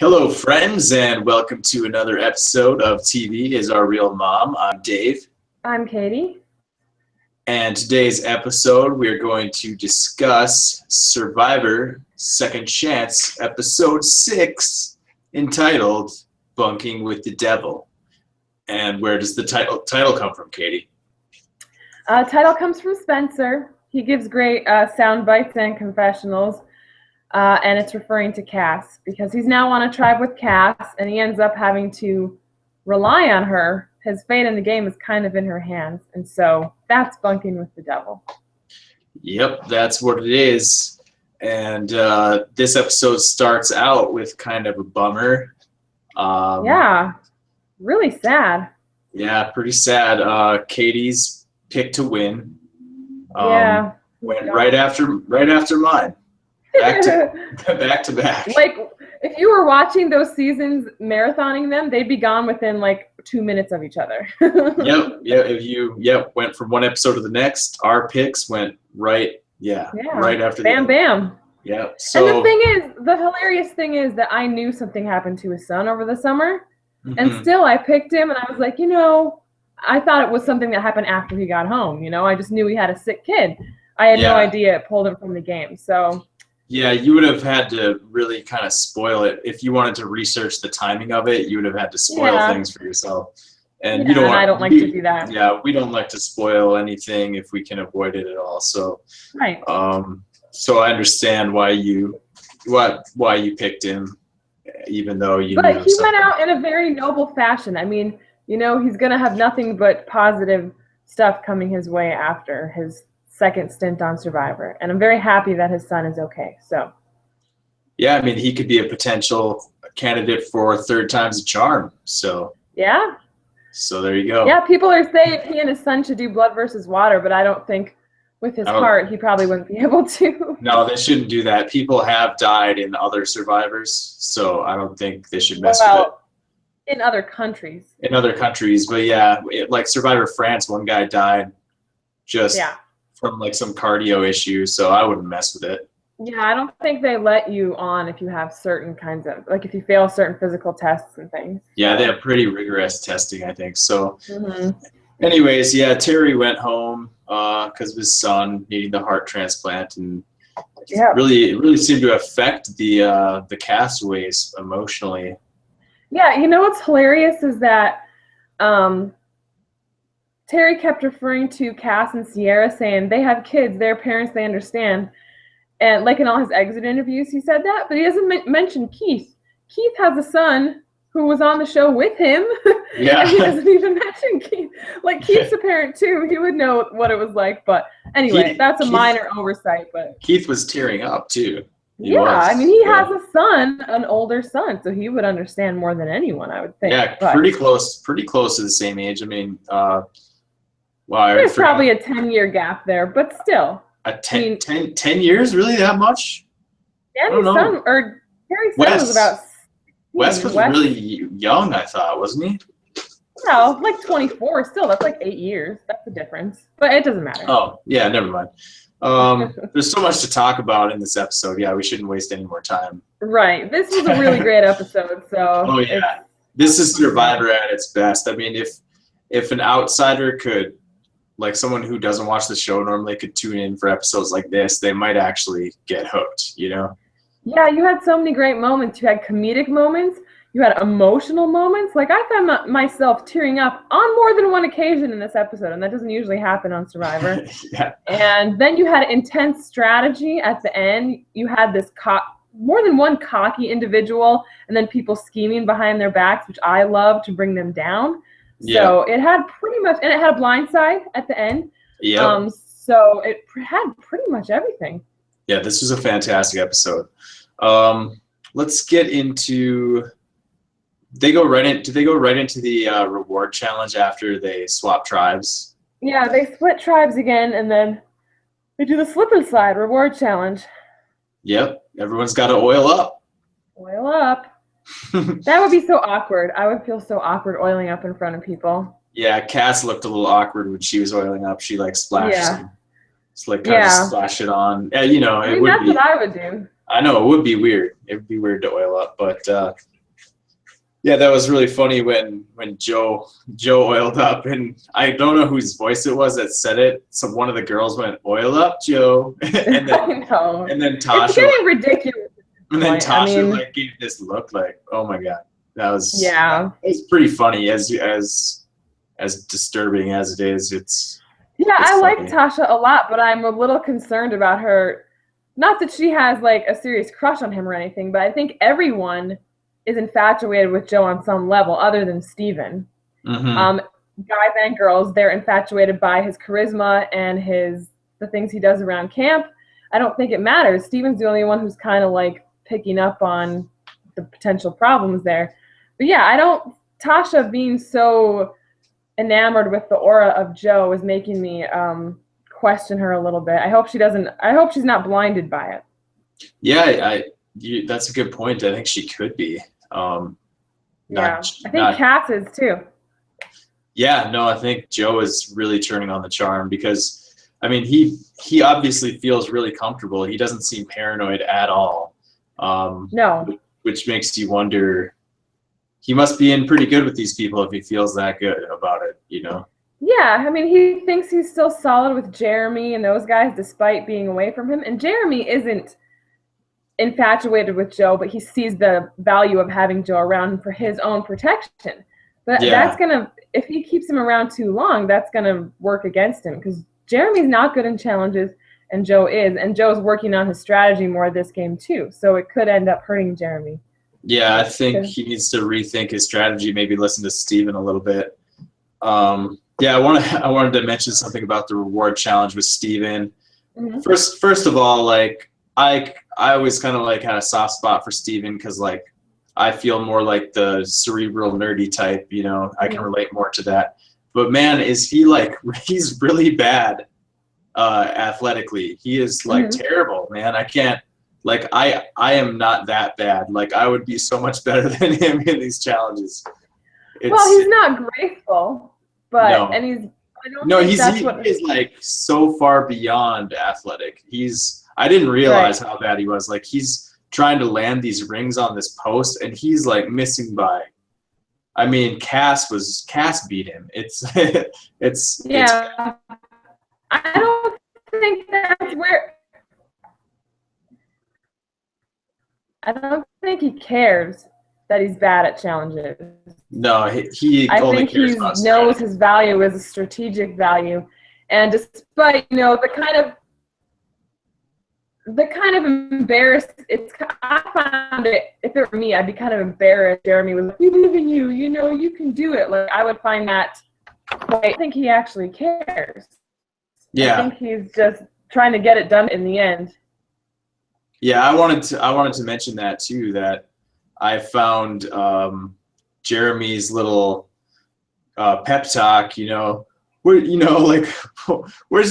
Hello, friends, and welcome to another episode of TV is Our Real Mom. I'm Dave. I'm Catie. And today's episode, we're going to discuss Survivor Second Chance, Episode 6, entitled Bunking with the Devil. And where does the title come from, Catie? Title comes from Spencer. He gives great sound bites and confessionals. And it's referring to Cass because he's now on a tribe with Cass, and he ends up having to rely on her. His fate in the game is kind of in her hands, and so that's bunking with the devil. Yep, that's what it is. And this episode starts out with kind of a bummer. Yeah, really sad. Yeah, pretty sad. Catie's pick to win. Went right after mine. Back to back. Like, if you were watching those seasons, marathoning them, they'd be gone within like 2 minutes of each other. Yep. Went from one episode to the next. Our picks went right after bam, bam. Yeah. So and the hilarious thing is that I knew something happened to his son over the summer, and still I picked him, and I was like, I thought it was something that happened after he got home. I just knew he had a sick kid. I had no idea it pulled him from the game. So. Yeah, you would have had to really kind of spoil it. If you wanted to research the timing of it, you would have had to spoil things for yourself. And I don't like to do that. Yeah, we don't like to spoil anything if we can avoid it at all. So, right. So I understand why you picked him, even though you. But he went out in a very noble fashion. I mean, he's gonna have nothing but positive stuff coming his way after his second stint on Survivor, and I'm very happy that his son is okay. So yeah, I mean, he could be a potential candidate for third time's a charm. So yeah, so there you go. Yeah, people are saying he and his son should do blood versus water, but I don't think with his heart he probably wouldn't be able to. No, they shouldn't do that. People have died in other Survivors, so I don't think they should mess with it. In other countries, but yeah, like Survivor France, one guy died just from like some cardio issue, so I wouldn't mess with it. Yeah, I don't think they let you on if you have certain kinds of, like if you fail certain physical tests and things. Yeah, they have pretty rigorous testing, I think. So anyways, yeah, Terry went home because of his son needing the heart transplant, and it really seemed to affect the castaways emotionally. Yeah, what's hilarious is that Terry kept referring to Cass and Sierra, saying they have kids, they're parents, they understand. And like in all his exit interviews, he said that, but he doesn't mention Keith. Keith has a son who was on the show with him, and he doesn't even mention Keith. Like, Keith's a parent too. He would know what it was like, but anyway, that's a minor oversight. But Keith was tearing up too. He has a son, an older son, so he would understand more than anyone, I would think. Yeah, pretty close to the same age. I mean, there's probably a 10-year gap there, but still. 10 years? Really, that much? Danny's son, or Terry's son was about 16. Wes was really young, I thought, wasn't he? No, like 24 still. That's like 8 years. That's the difference. But it doesn't matter. Oh, yeah, never mind. There's so much to talk about in this episode. Yeah, we shouldn't waste any more time. Right. This was a really great episode. So. Oh, yeah. This is Survivor at its best. I mean, if an outsider could, like someone who doesn't watch the show normally could tune in for episodes like this, they might actually get hooked, Yeah, you had so many great moments. You had comedic moments. You had emotional moments. Like, I found myself tearing up on more than one occasion in this episode, and that doesn't usually happen on Survivor. And then you had intense strategy at the end. You had this more than one cocky individual, and then people scheming behind their backs, which I love, to bring them down. So it had pretty much, and it had a blind side at the end. Yeah. So it had pretty much everything. Yeah, this was a fantastic episode. Let's get into. Do they go right into the reward challenge after they swap tribes? Yeah, they split tribes again, and then they do the slip and slide reward challenge. Yep, everyone's got to oil up. Oil up. That would be so awkward. I would feel so awkward oiling up in front of people. Yeah, Cass looked a little awkward when she was oiling up. She like splashed some, kind of splash it on. Yeah, I mean, that's what I would do. I know it would be weird. It would be weird to oil up, but yeah, that was really funny when Joe oiled up, and I don't know whose voice it was that said it. So one of the girls went, "Oil up, Joe," and then I know. and then Tasha, it's getting ridiculous. and then Tasha like gave this look like, "Oh my god." That was It's pretty funny as disturbing as it is. It's I funny. like Tasha a lot, but I'm a little concerned about her. Not that she has like a serious crush on him or anything, but I think everyone is infatuated with Joe on some level, other than Steven. Mm-hmm. Guys and girls, they're infatuated by his charisma and the things he does around camp. I don't think it matters. Steven's the only one who's kind of like picking up on the potential problems there. But yeah, Tasha being so enamored with the aura of Joe is making me question her a little bit. I hope she's not blinded by it. Yeah, that's a good point. I think she could be. I think Cass is too. Yeah, no, I think Joe is really turning on the charm because, I mean, he obviously feels really comfortable. He doesn't seem paranoid at all. No. Which makes you wonder, he must be in pretty good with these people if he feels that good about it, you know? Yeah, I mean, he thinks he's still solid with Jeremy and those guys despite being away from him. And Jeremy isn't infatuated with Joe, but he sees the value of having Joe around for his own protection. But that's gonna, if he keeps him around too long, that's gonna work against him because Jeremy's not good in challenges and Joe is, and Joe's working on his strategy more this game too, so it could end up hurting Jeremy. Yeah, I think he needs to rethink his strategy, maybe listen to Steven a little bit. Yeah, I wanted to mention something about the reward challenge with Steven. Mm-hmm. First of all, like I always kind of like had a soft spot for Steven because like I feel more like the cerebral nerdy type, you know. I can relate more to that. But man, is he like, he's really bad athletically. He is like terrible, man. I can't, like, I am not that bad. Like, I would be so much better than him in these challenges. Well, he's not graceful, but, no. And he's, I don't no, think he is like so far beyond athletic. I didn't realize how bad he was. Like, he's trying to land these rings on this post, and he's like missing by. I mean, Cass beat him. I don't think that's where. I don't think he cares that he's bad at challenges. No, he I only think cares he about knows his value is a strategic value, and despite the kind of embarrassed. I found it. If it were me, I'd be kind of embarrassed. Jeremy was like, "We believe in you. You know, you can do it." Like I would find that. I think he actually cares. Yeah. I think he's just trying to get it done in the end. Yeah, I wanted to mention that too. That I found Jeremy's little pep talk. Where's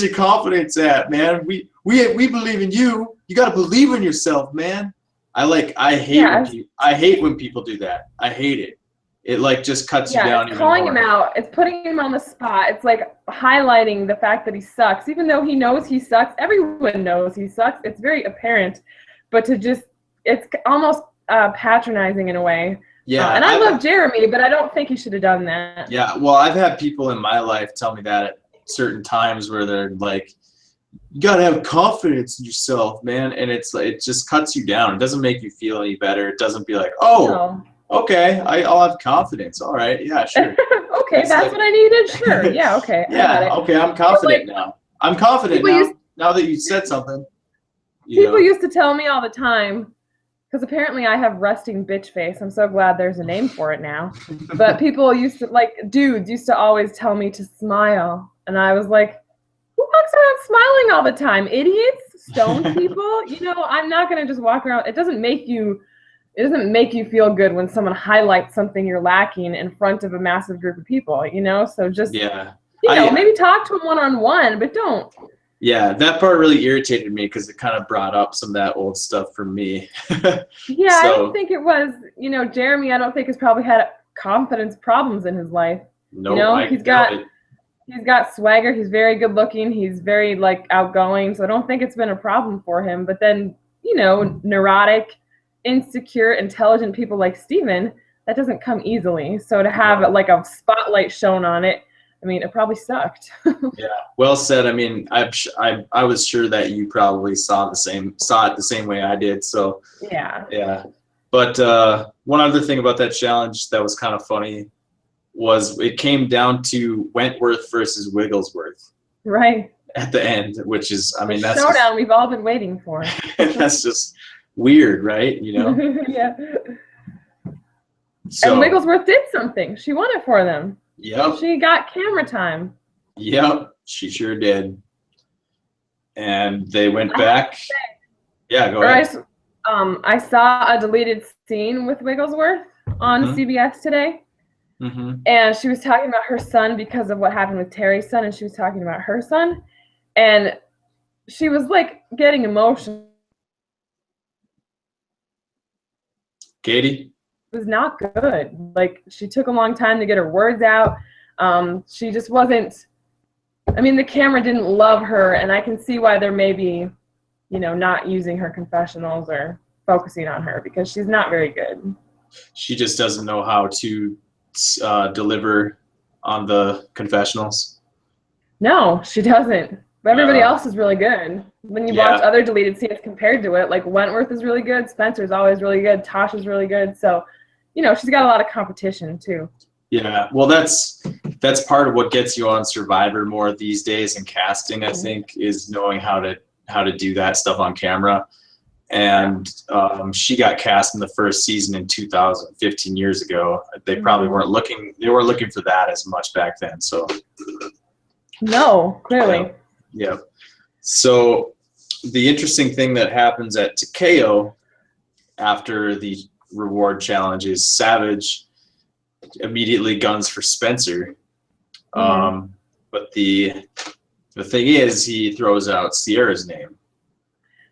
your confidence at, man? We believe in you. You got to believe in yourself, man. I hate when people do that. I hate it. It like just cuts you down. It's calling him out. It's putting him on the spot. It's like highlighting the fact that he sucks, even though he knows he sucks. Everyone knows he sucks. It's very apparent, but it's almost patronizing in a way. Yeah, and I love Jeremy, but I don't think he should have done that. Yeah, well, I've had people in my life tell me that at certain times where they're like, "You gotta have confidence in yourself, man," and it just cuts you down. It doesn't make you feel any better. It doesn't be like, "Oh, okay, I'll have confidence. All right, yeah, sure." Okay, that's what I needed. Sure, yeah, okay. Yeah, okay, I'm confident now. I'm confident now that you said something. People used to tell me all the time. Because apparently I have resting bitch face. I'm so glad there's a name for it now. But people dudes used to always tell me to smile. And I was like, who walks around smiling all the time? Idiots? Stone people? I'm not going to just walk around. It doesn't make you feel good when someone highlights something you're lacking in front of a massive group of people, So just, maybe talk to them one-on-one, but don't. Yeah, that part really irritated me because it kind of brought up some of that old stuff for me. Yeah, I don't think it was, Jeremy, I don't think has probably had confidence problems in his life. No, he's got swagger. He's very good looking. He's very outgoing. So I don't think it's been a problem for him. But then you know, neurotic, insecure, intelligent people like Steven, that doesn't come easily. So to have like a spotlight shown on it, I mean, it probably sucked. Yeah, well said. I mean, I was sure that you probably saw it the same way I did. So yeah. But one other thing about that challenge that was kind of funny was it came down to Wentworth versus Wigglesworth. Right. At the end, which is, I mean, that's showdown just, we've all been waiting for. That's just weird, right? You know. Yeah. So, and Wigglesworth did something. She won it for them. Yep. She got camera time. Yep, she sure did. And they went back. Yeah, go ahead. I saw a deleted scene with Wigglesworth on CBS today. And she was talking about her son because of what happened with Terry's son, and she was talking about her son. And she was like getting emotional. Catie? It was not good. Like, she took a long time to get her words out. She just wasn't, I mean, the camera didn't love her, and I can see why they're maybe, you know, not using her confessionals or focusing on her, because she's not very good. She just doesn't know how to deliver on the confessionals. No, she doesn't. But everybody else is really good. When you watch other deleted scenes compared to it, like Wentworth is really good, Spencer's always really good, Tasha's really good. So, you know, she's got a lot of competition too. Yeah, well, that's part of what gets you on Survivor more these days in casting, I think, is knowing how to do that stuff on camera. And she got cast in the first season in 2000, 15 years ago. They probably weren't looking for that as much back then. So no, clearly. Yeah. So the interesting thing that happens at Takeo after the reward challenge is Savage immediately guns for Spencer. But the thing is, he throws out Sierra's name.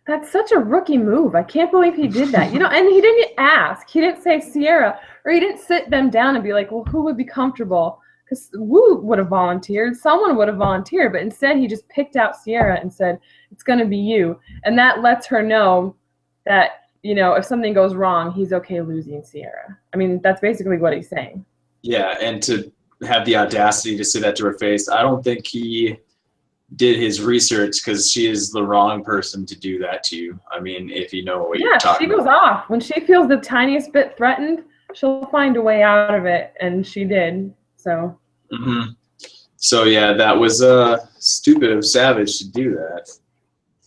That's such a rookie move. I can't believe he did that. You know, and he didn't ask. He didn't say Sierra, or he didn't sit them down and be like, well, who would be comfortable? Because Wu would have volunteered. Someone would have volunteered. But instead, he just picked out Sierra and said, it's going to be you. And that lets her know that, you know, if something goes wrong, he's okay losing Sierra. I mean, that's basically what he's saying. Yeah, and to have the audacity to say that to her face, I don't think he did his research, because she is the wrong person to do that to you. I mean, if you know what you're talking about. Yeah, she goes off. When she feels the tiniest bit threatened, she'll find a way out of it, and she did. So. So yeah, that was stupid of Savage to do that.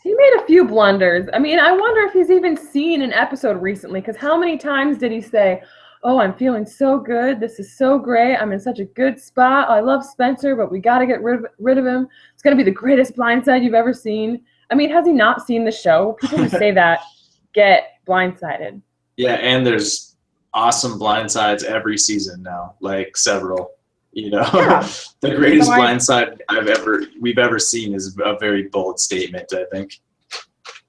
He made a few blunders. I mean, I wonder if he's even seen an episode recently, because how many times did he say, oh, I'm feeling so good. This is so great. I'm in such a good spot. I love Spencer, but we got to get rid of him. It's going to be the greatest blindside you've ever seen. I mean, has he not seen the show? People who say that get blindsided. Yeah, and there's awesome blindsides every season now, like several. You know, the greatest blindside we've ever seen is a very bold statement, I think.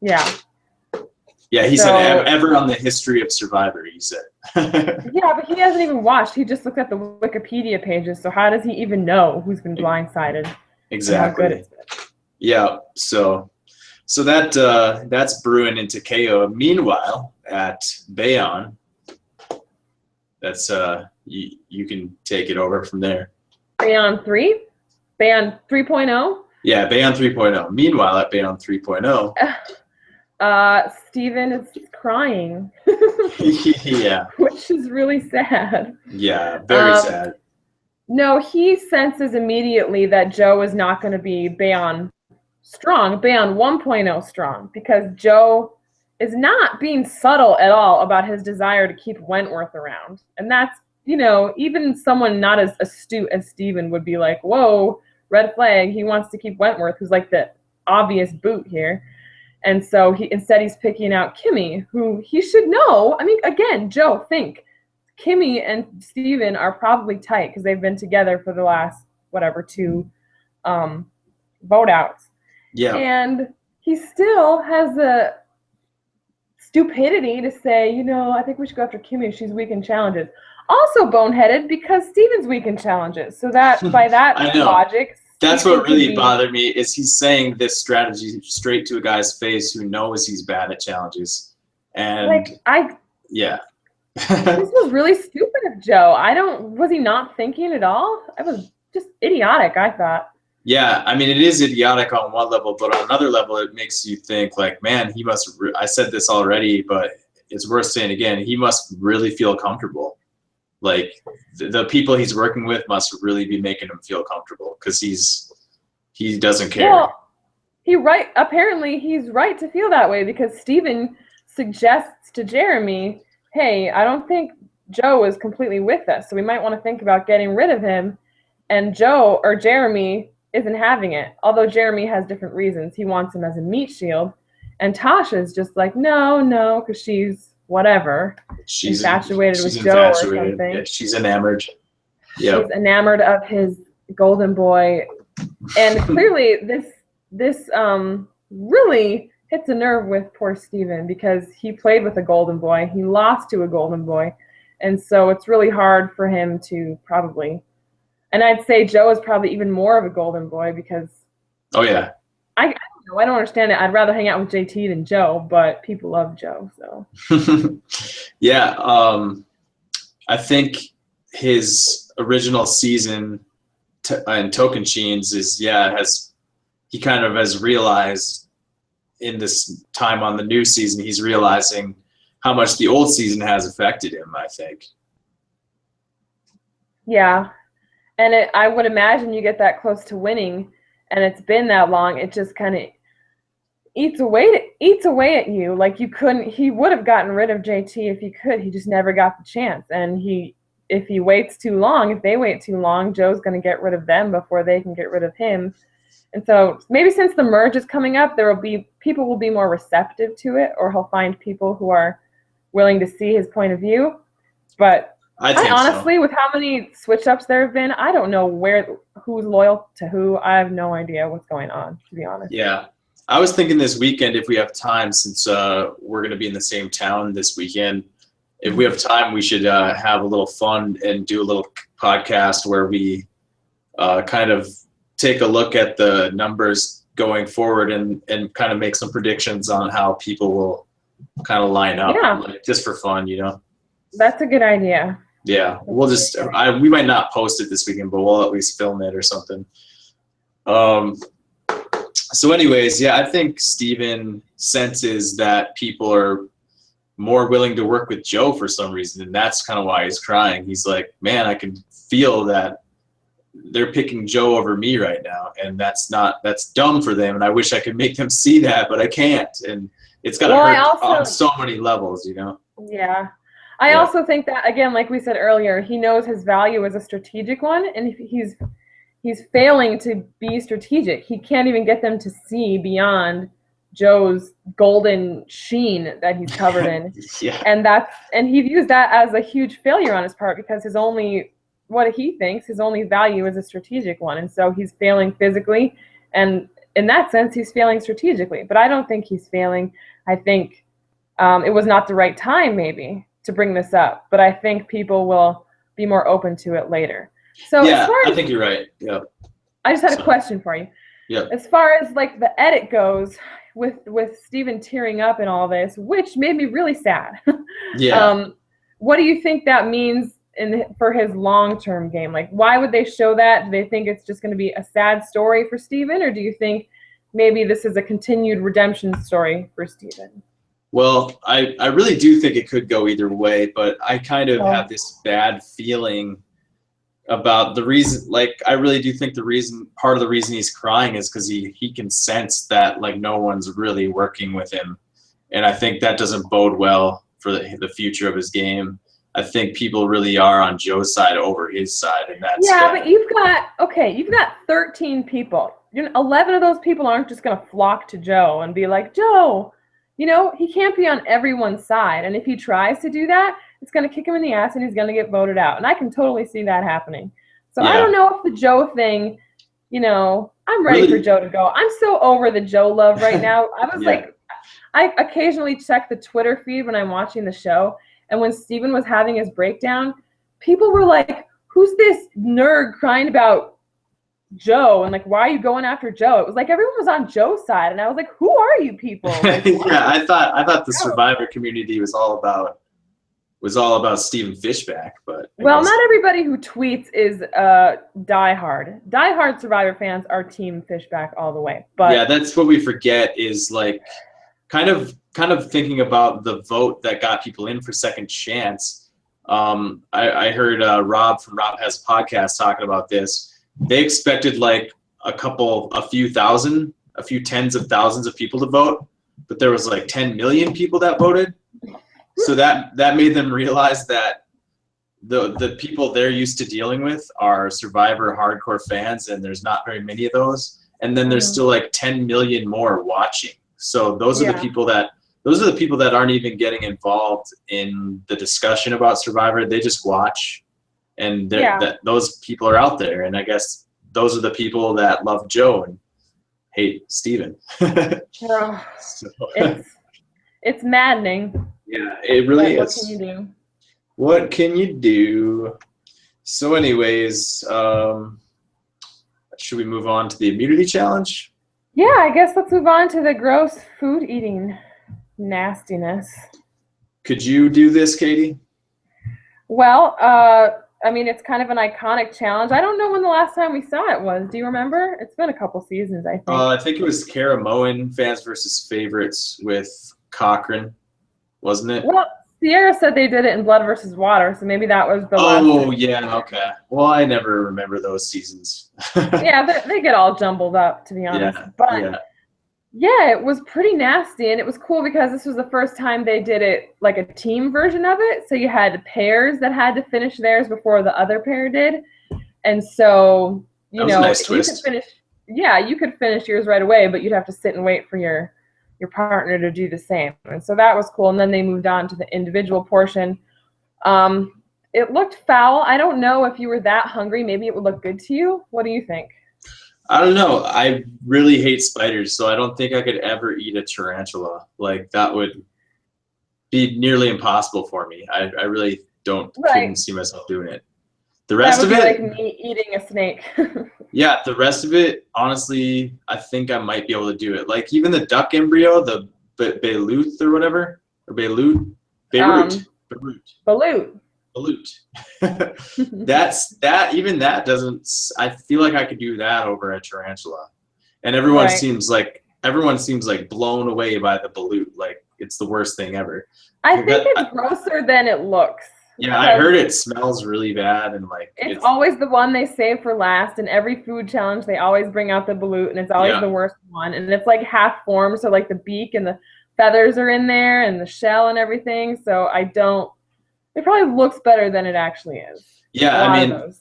Yeah. Yeah, he said ever on the history of Survivor, he said. Yeah, but he hasn't even watched. He just looked at the Wikipedia pages. So how does he even know who's been blindsided? Exactly. How good it's been? Yeah. So that's brewing into KO. Meanwhile, at Bayon, that's you can take it over from there. Bayon 3? Bayon 3.0? Yeah, Bayon 3.0. Meanwhile, at Bayon 3.0. Steven is crying. Yeah. Which is really sad. Yeah, very sad. No, he senses immediately that Joe is not going to be Bayon strong, Bayon 1.0 strong, because Joe is not being subtle at all about his desire to keep Wentworth around. And that's, you know, even someone not as astute as Steven would be like, whoa, red flag. He wants to keep Wentworth, who's like the obvious boot here. And so he's picking out Kimmy, who he should know. I mean, again, Joe, think. Kimmy and Steven are probably tight because they've been together for the last, two vote outs. Yeah. And he still has the stupidity to say, you know, I think we should go after Kimmy. She's weak in challenges. Also boneheaded because Steven's weak in challenges. So that by that logic, That's what really bothered me is he's saying this strategy straight to a guy's face who knows he's bad at challenges. And yeah. This was really stupid of Joe. Was he not thinking at all? It was just idiotic, I thought. Yeah, I mean, it is idiotic on one level, but on another level, it makes you think like, man, he must, I said this already, but it's worth saying again, he must really feel comfortable. Like the people he's working with must really be making him feel comfortable because he doesn't care. Well, apparently he's right to feel that way because Steven suggests to Jeremy, hey, I don't think Joe is completely with us, so we might want to think about getting rid of him. And Jeremy isn't having it, although Jeremy has different reasons. He wants him as a meat shield. And Tasha's just like, no, because she's whatever. She's infatuated with Joe or something. Yeah, she's enamored. Yep. She's enamored of his golden boy. And clearly this really hits a nerve with poor Steven because he played with a golden boy. He lost to a golden boy. And so it's really hard for him to probably... And I'd say Joe is probably even more of a golden boy because... Oh, yeah. I don't know. I don't understand it. I'd rather hang out with JT than Joe, but people love Joe, so... Yeah. I think his original season in Tocantins he kind of has realized in this time on the new season, he's realizing how much the old season has affected him, I think. Yeah. And I would imagine you get that close to winning, and it's been that long, it just kind of eats away at you. Like he would have gotten rid of JT if he could. He just never got the chance. And if they wait too long, Joe's going to get rid of them before they can get rid of him. And so maybe since the merge is coming up, people will be more receptive to it, or he'll find people who are willing to see his point of view. But I honestly, with how many switch-ups there have been, I don't know who's loyal to who. I have no idea what's going on, to be honest. Yeah. I was thinking this weekend, if we have time, since we're going to be in the same town this weekend, if we have time, we should have a little fun and do a little podcast where we kind of take a look at the numbers going forward and kind of make some predictions on how people will kind of line up, just for fun, That's a good idea. Yeah, we'll just we might not post it this weekend, but we'll at least film it or something. So anyways, yeah, I think Steven senses that people are more willing to work with Joe for some reason, and that's kind of why he's crying. He's like, man, I can feel that they're picking Joe over me right now, and that's dumb for them, and I wish I could make them see that, but I can't, and it's got to hurt on so many levels, Yeah. I also think that, again, like we said earlier, he knows his value is a strategic one, and he's failing to be strategic. He can't even get them to see beyond Joe's golden sheen that he's covered in. Yeah. And he views that as a huge failure on his part because his only value is a strategic one. And so he's failing physically, and in that sense, he's failing strategically. But I don't think he's failing. I think it was not the right time, maybe, to bring this up, but I think people will be more open to it later. So yeah, I think you're right. Yeah. I just had a question for you. Yeah. As far as like the edit goes, with Steven tearing up and all this, which made me really sad. Yeah. What do you think that means for his long-term game? Like, why would they show that? Do they think it's just going to be a sad story for Steven, or do you think maybe this is a continued redemption story for Steven? Well, I really do think it could go either way, but I kind of have this bad feeling about the reason. Like, I really do think part of the reason he's crying is because he can sense that like no one's really working with him, and I think that doesn't bode well for the future of his game. I think people really are on Joe's side over his side, and that's but you've got 13 people. 11 of those people aren't just going to flock to Joe and be like, Joe. He can't be on everyone's side. And if he tries to do that, it's going to kick him in the ass and he's going to get voted out. And I can totally see that happening. So I don't know if the Joe thing, I'm ready for Joe to go. I'm so over the Joe love right now. I was I occasionally check the Twitter feed when I'm watching the show. And when Steven was having his breakdown, people were like, who's this nerd crying about Joe, and like, why are you going after Joe? It was like everyone was on Joe's side, and I was like, who are you people? Like, yeah, I thought the Survivor community was all about Stephen Fishback, but not everybody who tweets is diehard. Diehard Survivor fans are Team Fishback all the way. But yeah, that's what we forget is like kind of thinking about the vote that got people in for Second Chance. I heard Rob from Rob Has a Podcast talking about this. They expected like a few tens of thousands of people to vote, but there was like 10 million people that voted. So that made them realize that the people they're used to dealing with are Survivor hardcore fans, and there's not very many of those. And then there's still like 10 million more watching. So those are the people that aren't even getting involved in the discussion about Survivor. They just watch, and that those people are out there. And I guess those are the people that love Joe and hate Steven. It's maddening. Yeah, it really is. What can you do? What can you do? So anyways, should we move on to the immunity challenge? Yeah, I guess let's move on to the gross food eating nastiness. Could you do this, Catie? Well, I mean, it's kind of an iconic challenge. I don't know when the last time we saw it was. Do you remember? It's been a couple seasons, I think. I think it was Kara Moen, Fans versus Favorites with Cochran, wasn't it? Well, Sierra said they did it in Blood versus Water, so maybe that was the last. Oh, yeah, okay. Well, I never remember those seasons. Yeah, they get all jumbled up, to be honest. Yeah, but yeah, it was pretty nasty, and it was cool because this was the first time they did it like a team version of it. So you had pairs that had to finish theirs before the other pair did, and so you know, nice twist. You could finish yours right away, but you'd have to sit and wait for your partner to do the same. And so that was cool. And then they moved on to the individual portion. It looked foul. I don't know if you were that hungry. Maybe it would look good to you. What do you think? I don't know. I really hate spiders, so I don't think I could ever eat a tarantula. Like, that would be nearly impossible for me. I really couldn't see myself doing it. The rest of it, like me eating a snake. Yeah, the rest of it, honestly, I think I might be able to do it. Like, even the duck embryo, the Beirut or whatever, or Beirut. Even that doesn't. I feel like I could do that over a tarantula, and everyone seems like blown away by the balut. Like, it's the worst thing ever. I think it's grosser than it looks. Yeah, I heard it smells really bad, and like it's always the one they save for last. In every food challenge, they always bring out the balut, and it's always the worst one. And it's like half formed, so like the beak and the feathers are in there, and the shell and everything. So it probably looks better than it actually is. Yeah, I mean,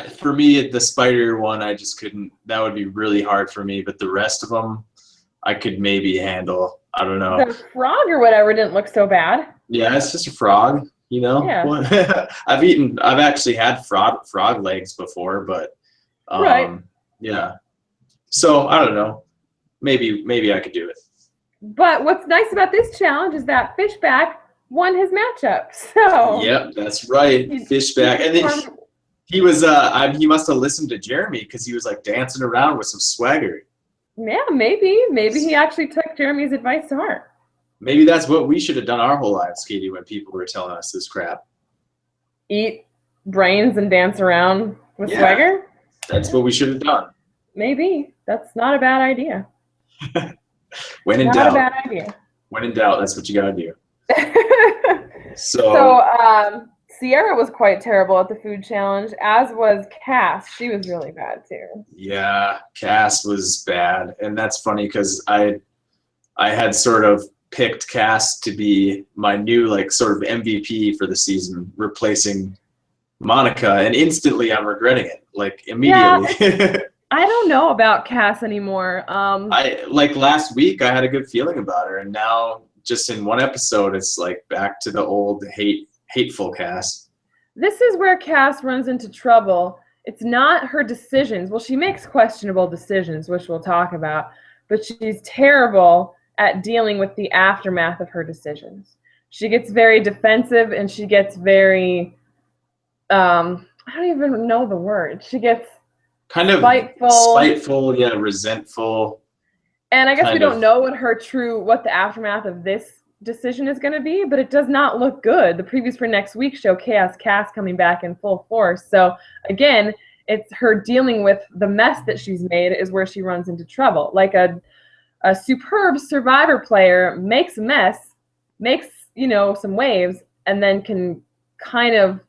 for me, the spider one, I just couldn't. That would be really hard for me. But the rest of them, I could maybe handle. I don't know. The frog or whatever didn't look so bad. Yeah, it's just a frog. You know, I've actually had frog legs before, but yeah. So I don't know. Maybe I could do it. But what's nice about this challenge is that Fishback won his matchup. So yep, that's right, Fishback, and then he was he must have listened to Jeremy because he was like dancing around with some swagger. Yeah, maybe he actually took Jeremy's advice to heart. Maybe that's what we should have done our whole lives, Catie, when people were telling us this crap. Eat brains and dance around with swagger? That's what we should have done. Maybe. That's not a bad idea. When in doubt. Not a bad idea. When in doubt, that's what you got to do. So Sierra was quite terrible at the food challenge, as was Cass. She was really bad, too. Yeah, Cass was bad. And that's funny because I had sort of picked Cass to be my new like sort of MVP for the season, replacing Monica, and instantly I'm regretting it, like immediately. Yeah, I don't know about Cass anymore. I like last week I had a good feeling about her, and now just in one episode it's like back to the old hateful Cass. This is where Cass runs into trouble. It's not her decisions. Well, she makes questionable decisions, which we'll talk about, but she's terrible at dealing with the aftermath of her decisions. She gets very defensive, and she gets very, I don't even know the word. She gets kind of spiteful, yeah, resentful. And I guess we don't know what the aftermath of this decision is going to be, but it does not look good. The previews for next week show Chaos Cass coming back in full force. So again, it's her dealing with the mess that she's made is where she runs into trouble. Like a superb Survivor player makes a mess, makes, some waves, and then can kind of,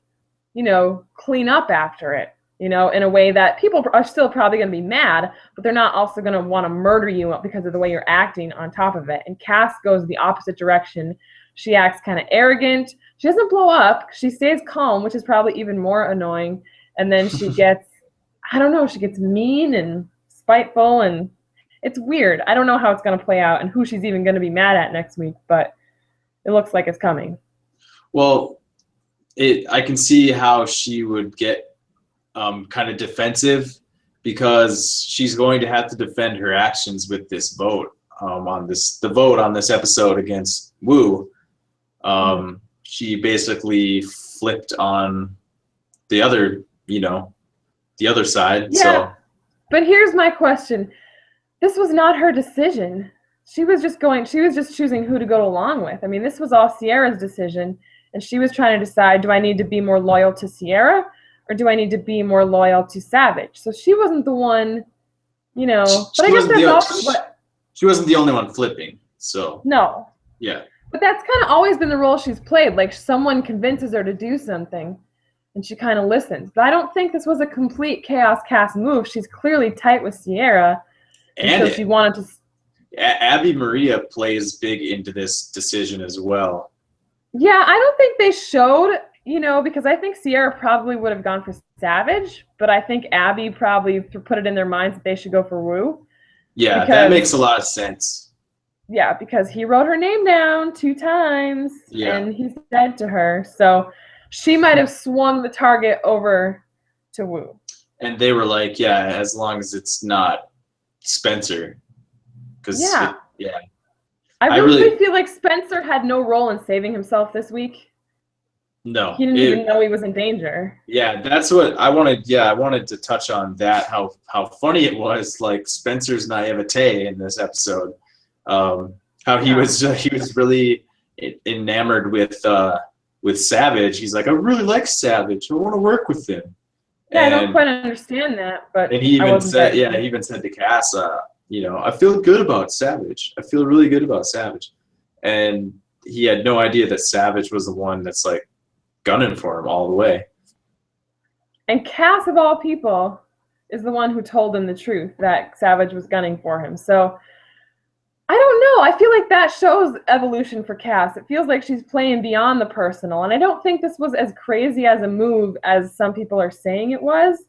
clean up after it, in a way that people are still probably going to be mad, but they're not also going to want to murder you because of the way you're acting on top of it. And Cass goes the opposite direction. She acts kind of arrogant. She doesn't blow up. She stays calm, which is probably even more annoying. And then she gets, she gets mean and spiteful, and it's weird. I don't know how it's going to play out and who she's even going to be mad at next week, but it looks like it's coming. Well, I can see how she would get kind of defensive, because she's going to have to defend her actions with this vote the vote on this episode against Wu. She basically flipped on the other side. Yeah, so. But here's my question. This was not her decision. She was just choosing who to go along with. I mean, this was all Sierra's decision, and she was trying to decide, do I need to be more loyal to Sierra, or do I need to be more loyal to Savage? So she wasn't the one, but I guess that's also what... She wasn't the only one flipping, so... No. Yeah. But that's kind of always been the role she's played. Like, someone convinces her to do something, and she kind of listens. But I don't think this was a complete Chaos Cast move. She's clearly tight with Sierra, and so she wanted to... Abby Maria plays big into this decision as well. Yeah, I don't think they showed... because I think Sierra probably would have gone for Savage, but I think Abby probably put it in their minds that they should go for Wu. Yeah, that makes a lot of sense. Yeah, because he wrote her name down 2 times, and he's dead to her. So she might have swung the target over to Wu. And they were like, yeah, as long as it's not Spencer. I really feel like Spencer had no role in saving himself this week. No, he didn't even know he was in danger. Yeah, that's what I wanted. Yeah, I wanted to touch on that. How funny it was, like Spencer's naivete in this episode. How he was really enamored with Savage. He's like, I really like Savage. I want to work with him. Yeah, I don't quite understand that, but and he even said, he even said to Cass, I feel good about Savage. I feel really good about Savage, and he had no idea that Savage was the one that's like gunning for him all the way. And Cass, of all people, is the one who told him the truth that Savage was gunning for him. So I don't know. I feel like that shows evolution for Cass. It feels like she's playing beyond the personal. And I don't think this was as crazy as a move as some people are saying it was.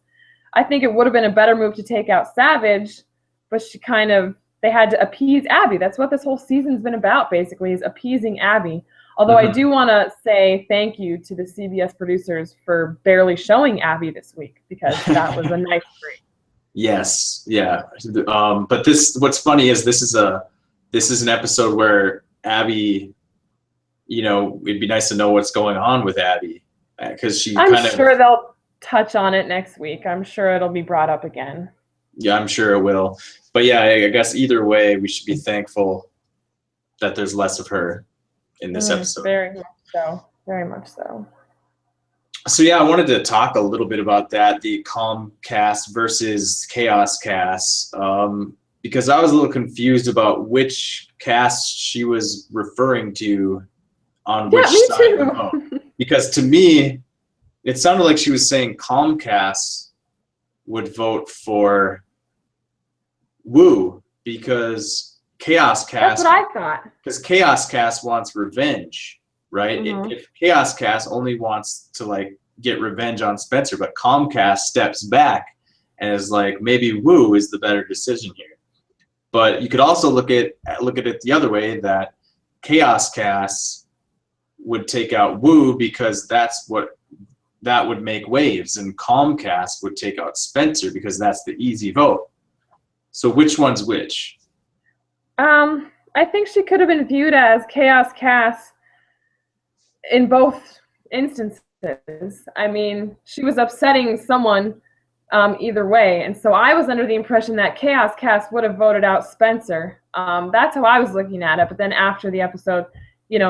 I think it would have been a better move to take out Savage, but they had to appease Abby. That's what this whole season's been about, basically, is appeasing Abby. Although I do want to say thank you to the CBS producers for barely showing Abby this week, because that was a nice break. Yes, yeah. But what's funny is this is an episode where Abby, it'd be nice to know what's going on with Abby, because I'm sure they'll touch on it next week. I'm sure it'll be brought up again. Yeah, I'm sure it will. But yeah, I guess either way, we should be thankful that there's less of her in this episode. Very much so. Very much so. So yeah, I wanted to talk a little bit about that, the calm cast versus chaos cast, because I was a little confused about which cast she was referring to on which side of the vote. Because to me, it sounded like she was saying calm cast would vote for Wu, because Chaos Cast. That's what I thought. Because Chaos Cast wants revenge, right? If Chaos Cast only wants to get revenge on Spencer, but Comcast steps back and is like, maybe Wu is the better decision here. But you could also look at it the other way, that Chaos Cast would take out Wu because that would make waves, and Comcast would take out Spencer because that's the easy vote. So which one's which? I think she could have been viewed as Chaos Cass in both instances. I mean, she was upsetting someone either way. And so I was under the impression that Chaos Cast would have voted out Spencer. That's how I was looking at it. But then after the episode,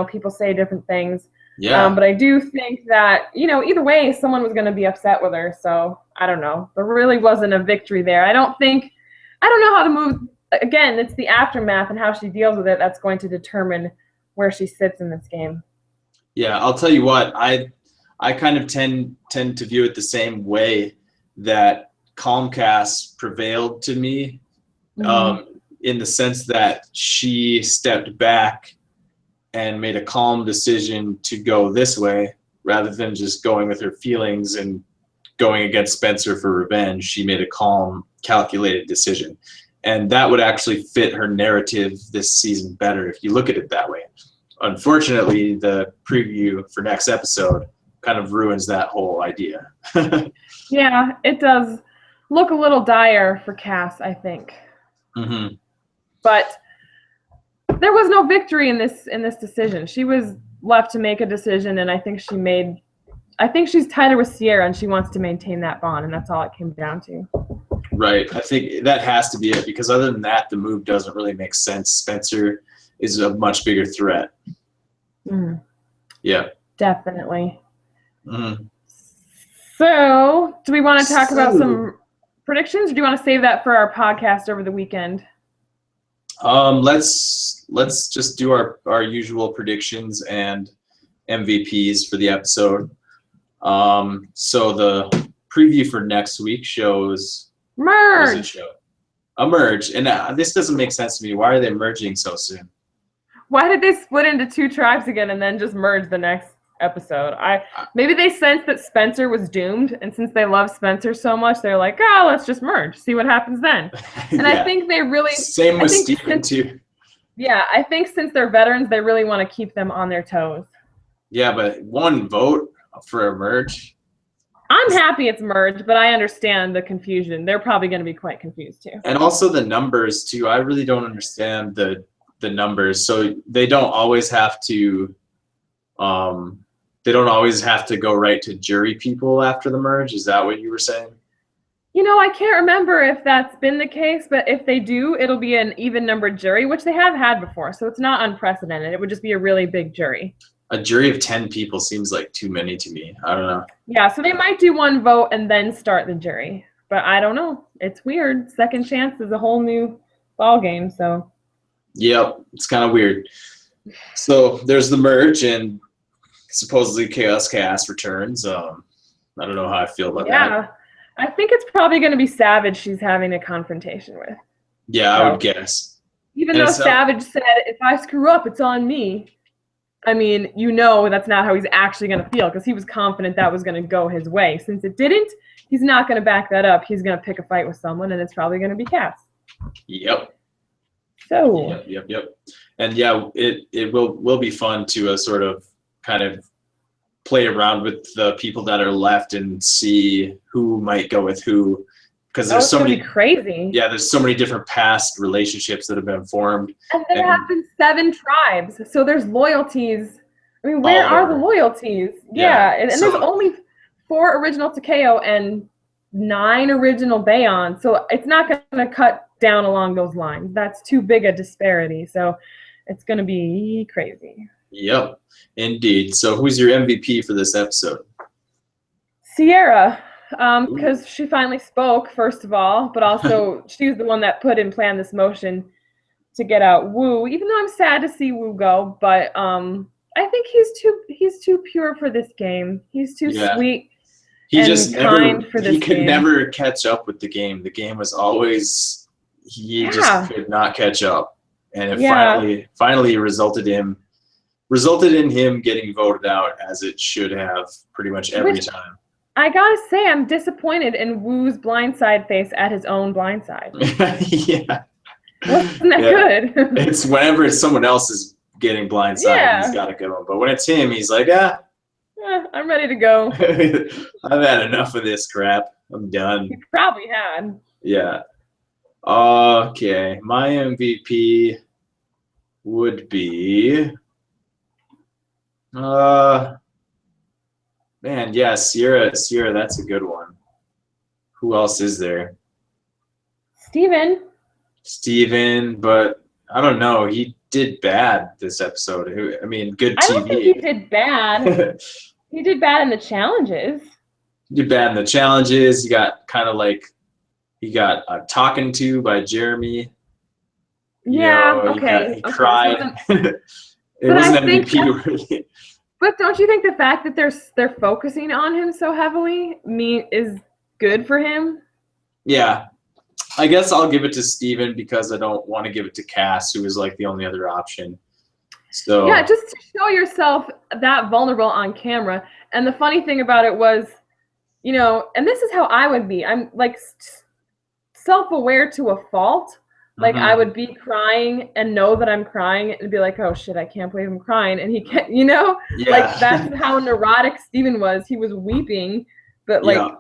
people say different things. Yeah. But I do think that, either way, someone was going to be upset with her. So I don't know. There really wasn't a victory there. I don't know how to move. Again, it's the aftermath and how she deals with it that's going to determine where she sits in this game. Yeah, I'll tell you what, I kind of tend to view it the same way, that Calmcast prevailed to me, in the sense that she stepped back and made a calm decision to go this way rather than just going with her feelings and going against Spencer for revenge. She made a calm, calculated decision. And that would actually fit her narrative this season better if you look at it that way. Unfortunately, the preview for next episode kind of ruins that whole idea. Yeah, it does look a little dire for Cass, I think. Mm-hmm. But there was no victory in this decision. She was left to make a decision, and I think she's tighter with Sierra, and she wants to maintain that bond, and that's all it came down to. Right. I think that has to be it, because other than that, the move doesn't really make sense. Spencer is a much bigger threat. Mm. Yeah. Definitely. Mm-hmm. So, do we want to talk about some predictions, or do you want to save that for our podcast over the weekend? Let's just do our usual predictions and MVPs for the episode. So the preview for next week shows Merge. A merge, and this doesn't make sense to me. Why are they merging so soon? Why did they split into two tribes again and then just merge the next episode? Maybe they sensed that Spencer was doomed, and since they love Spencer so much, they're like, let's just merge, see what happens then. And yeah. I think they really same with Steven too. Yeah, I think since they're veterans, they really want to keep them on their toes. Yeah, but one vote for a merge. I'm happy it's merged, but I understand the confusion. They're probably going to be quite confused too. And also the numbers too. I really don't understand the numbers. So they don't always have to go right to jury people after the merge. Is that what you were saying? I can't remember if that's been the case, but if they do, it'll be an even numbered jury, which they have had before. So it's not unprecedented. It would just be a really big jury. A jury of 10 people seems like too many to me. I don't know. Yeah, so they might do one vote and then start the jury. But I don't know. It's weird. Second chance is a whole new ball game, so. Yep, it's kind of weird. So there's the merge, and supposedly Chaos Cast returns. I don't know how I feel about that. Yeah, I think it's probably going to be Savage she's having a confrontation with. Yeah, I would guess. Even though Savage said, if I screw up, it's on me. I mean, that's not how he's actually going to feel, because he was confident that was going to go his way. Since it didn't, he's not going to back that up. He's going to pick a fight with someone, and it's probably going to be Cass. Yep. So. Yep. And yeah, it will be fun to sort of kind of play around with the people that are left and see who might go with who, because there's so many crazy. Yeah, there's so many different past relationships that have been formed. And there have been 7 tribes, so there's loyalties. I mean, where are the loyalties? Yeah. And there's only 4 original Takeo and 9 original Bayon, so it's not going to cut down along those lines. That's too big a disparity, so it's going to be crazy. Yep, indeed. So who's your MVP for this episode? Sierra. Because she finally spoke, first of all, but also she was the one that put in plan this motion to get out Wu, even though I'm sad to see Wu go, but I think he's too pure for this game. He's too sweet for this he could game. Never catch up with the game. The game was always, just could not catch up. And it finally resulted in him getting voted out, as it should have pretty much every time. I gotta say, I'm disappointed in Wu's blindside face at his own blindside. Yeah. Wasn't that good? It's whenever someone else is getting blindsided, he's got to go. But when it's him, he's like, I'm ready to go. I've had enough of this crap. I'm done. He probably had. Yeah. Okay. My MVP would be... Man, yeah, Sierra, that's a good one. Who else is there? Steven, but I don't know. He did bad this episode. I mean, good TV. I don't think he did bad. He did bad in the challenges. He did bad in the challenges. He got kind of like, he got talking to by Jeremy. Yeah, okay. He cried. It wasn't MVP. But don't you think the fact that they're focusing on him so heavily is good for him? Yeah. I guess I'll give it to Steven because I don't want to give it to Cass, who was like the only other option. So yeah, just to show yourself that vulnerable on camera. And the funny thing about it was, you know, and this is how I would be. I'm like self-aware to a fault. Like I would be crying and know that I'm crying and be like, oh shit, I can't believe I'm crying. And he can't, you know, like that's how neurotic Steven was. He was weeping, but like,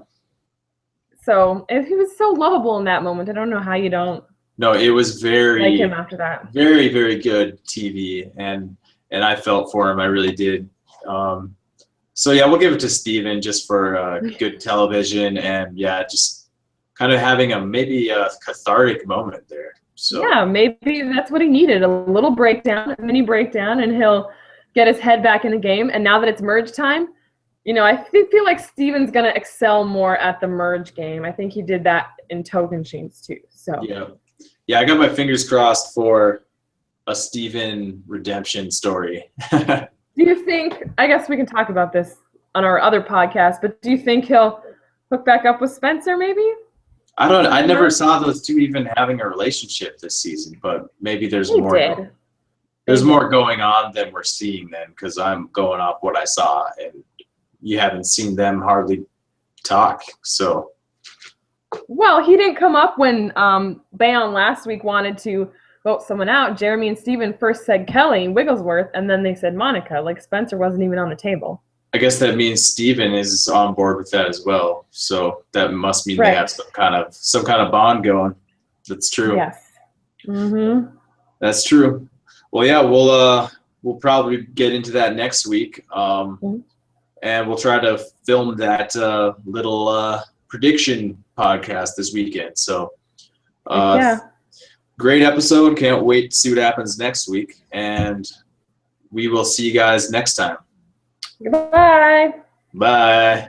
so he was so lovable in that moment. I don't know how you don't. No, it was very like him after that. Very, very good TV, and I felt for him. I really did. So yeah, we'll give it to Steven just for good television, and yeah, just kind of having maybe a cathartic moment there. So yeah, maybe that's what he needed, a little breakdown, a mini breakdown, and he'll get his head back in the game. And now that it's merge time, you know, I feel like Steven's going to excel more at the merge game. I think he did that in Token Chains too. So yeah, I got my fingers crossed for a Steven redemption story. Do you think, I guess we can talk about this on our other podcast, but do you think he'll hook back up with Spencer maybe? I never saw those two even having a relationship this season, but maybe there's more. There's more going on than we're seeing then, because I'm going off what I saw, and you haven't seen them hardly talk. So, well, he didn't come up when Bayon last week wanted to vote someone out. Jeremy and Steven first said Kelly Wigglesworth, and then they said Monica. Like Spencer wasn't even on the table. I guess that means Steven is on board with that as well. So that must mean they have some kind of bond going. That's true. Yes. That's true. Well, yeah, we'll probably get into that next week. And we'll try to film that little prediction podcast this weekend. So, great episode. Can't wait to see what happens next week. And we will see you guys next time. Goodbye. Bye.